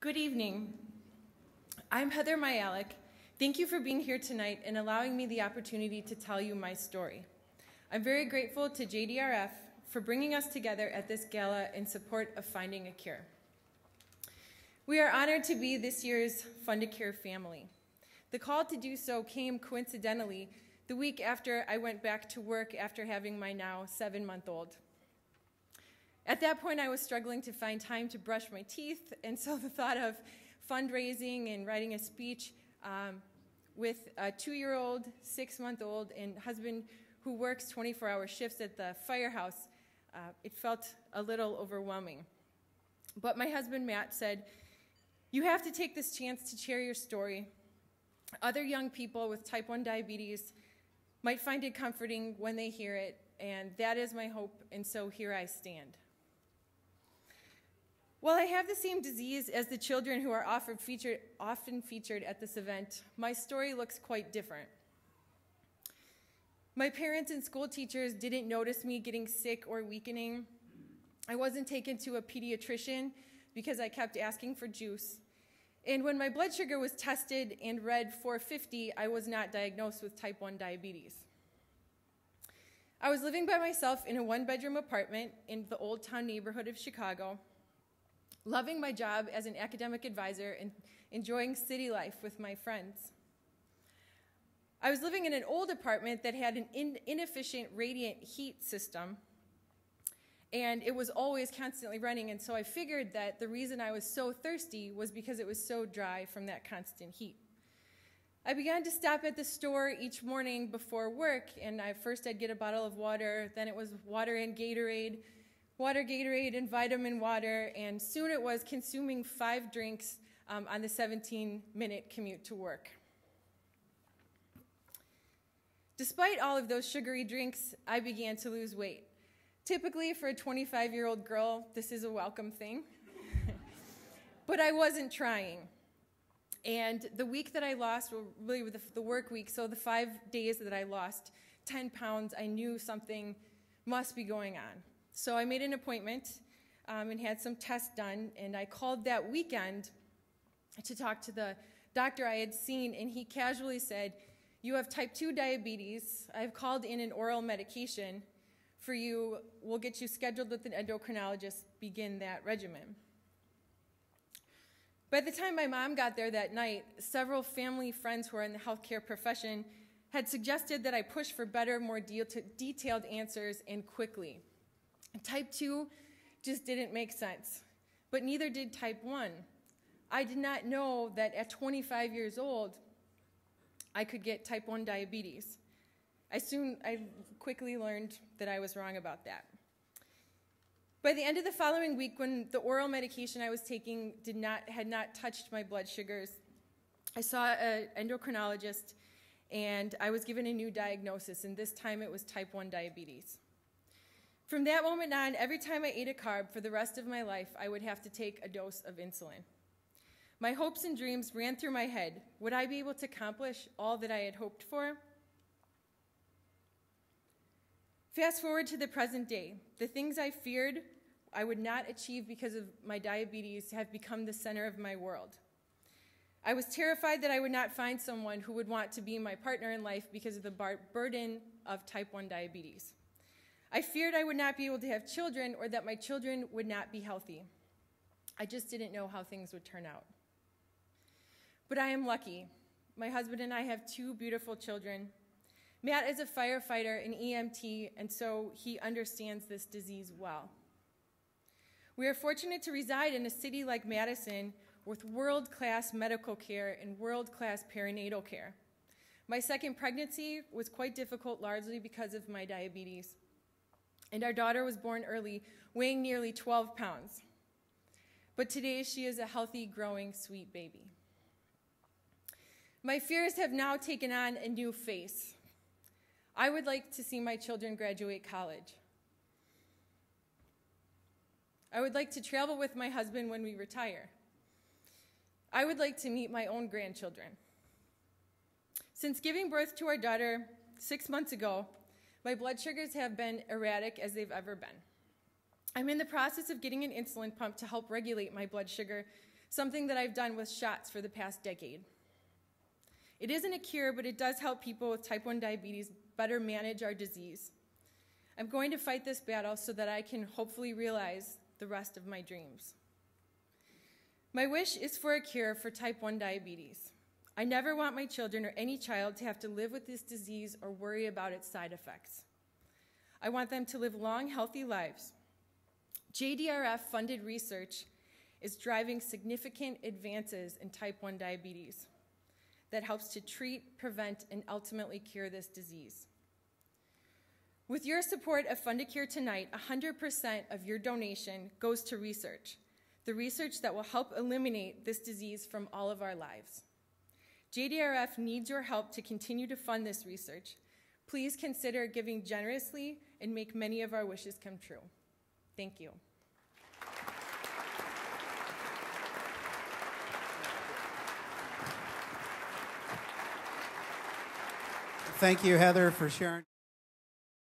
Good evening. I'm Heather Myalik. Thank you for being here tonight and allowing me the opportunity to tell you my story. I'm very grateful to JDRF for bringing us together at this gala in support of finding a cure. We are honored to be this year's Fund a Cure family. The call to do so came coincidentally the week after I went back to work after having my now 7-month-old. At that point, I was struggling to find time to brush my teeth, and so the thought of fundraising and writing a speech with a 2-year-old, 6-month-old, and husband who works 24-hour shifts at the firehouse, it felt a little overwhelming. But my husband, Matt, said, "You have to take this chance to share your story. Other young people with type 1 diabetes might find it comforting when they hear it, and that is my hope, and so here I stand." While I have the same disease as the children who are often featured at this event, my story looks quite different. My parents and school teachers didn't notice me getting sick or weakening. I wasn't taken to a pediatrician because I kept asking for juice. And when my blood sugar was tested and read 450, I was not diagnosed with type 1 diabetes. I was living by myself in a 1-bedroom apartment in the Old Town neighborhood of Chicago, loving my job as an academic advisor and enjoying city life with my friends. I was living in an old apartment that had an inefficient radiant heat system, and it was always constantly running, and so I figured that the reason I was so thirsty was because it was so dry from that constant heat. I began to stop at the store each morning before work, and first I'd get a bottle of water, then it was water and Gatorade, water, Gatorade, and vitamin water, and soon it was consuming 5 drinks on the 17-minute commute to work. Despite all of those sugary drinks, I began to lose weight. Typically, for a 25-year-old girl, this is a welcome thing. But I wasn't trying. And the week that I lost, well, really the work week, so the 5 days that I lost 10 pounds, I knew something must be going on. So I made an appointment and had some tests done, and I called that weekend to talk to the doctor I had seen, and he casually said, "You have type 2 diabetes. I've called in an oral medication for you. We'll get you scheduled with an endocrinologist, begin that regimen." By the time my mom got there that night, several family friends who are in the healthcare profession had suggested that I push for better, more detailed answers and quickly. Type 2 just didn't make sense, but neither did type 1. I did not know that at 25 years old, I could get type 1 diabetes. I quickly learned that I was wrong about that. By the end of the following week, when the oral medication I was taking had not touched my blood sugars, I saw an endocrinologist, and I was given a new diagnosis, and this time it was type 1 diabetes. From that moment on, every time I ate a carb for the rest of my life, I would have to take a dose of insulin. My hopes and dreams ran through my head. Would I be able to accomplish all that I had hoped for? Fast forward to the present day. The things I feared I would not achieve because of my diabetes have become the center of my world. I was terrified that I would not find someone who would want to be my partner in life because of the burden of type 1 diabetes. I feared I would not be able to have children or that my children would not be healthy. I just didn't know how things would turn out. But I am lucky. My husband and I have 2 beautiful children. Matt is a firefighter, an EMT, and so he understands this disease well. We are fortunate to reside in a city like Madison with world-class medical care and world-class perinatal care. My second pregnancy was quite difficult, largely because of my diabetes. And our daughter was born early, weighing nearly 12 pounds. But today she is a healthy, growing, sweet baby. My fears have now taken on a new face. I would like to see my children graduate college. I would like to travel with my husband when we retire. I would like to meet my own grandchildren. Since giving birth to our daughter 6 months ago, my blood sugars have been erratic as they've ever been. I'm in the process of getting an insulin pump to help regulate my blood sugar something that I've done with shots for the past decade. It isn't a cure, but it does help people with type 1 diabetes better manage our disease. I'm going to fight this battle so that I can hopefully realize the rest of my dreams. My wish is for a cure for type 1 diabetes. I never want my children or any child to have to live with this disease or worry about its side effects. I want them to live long, healthy lives. JDRF-funded research is driving significant advances in type 1 diabetes that helps to treat, prevent, and ultimately cure this disease. With your support of Fund a Cure tonight, 100% of your donation goes to research, the research that will help eliminate this disease from all of our lives. JDRF needs your help to continue to fund this research. Please consider giving generously and make many of our wishes come true. Thank you. Thank you, Heather, for sharing.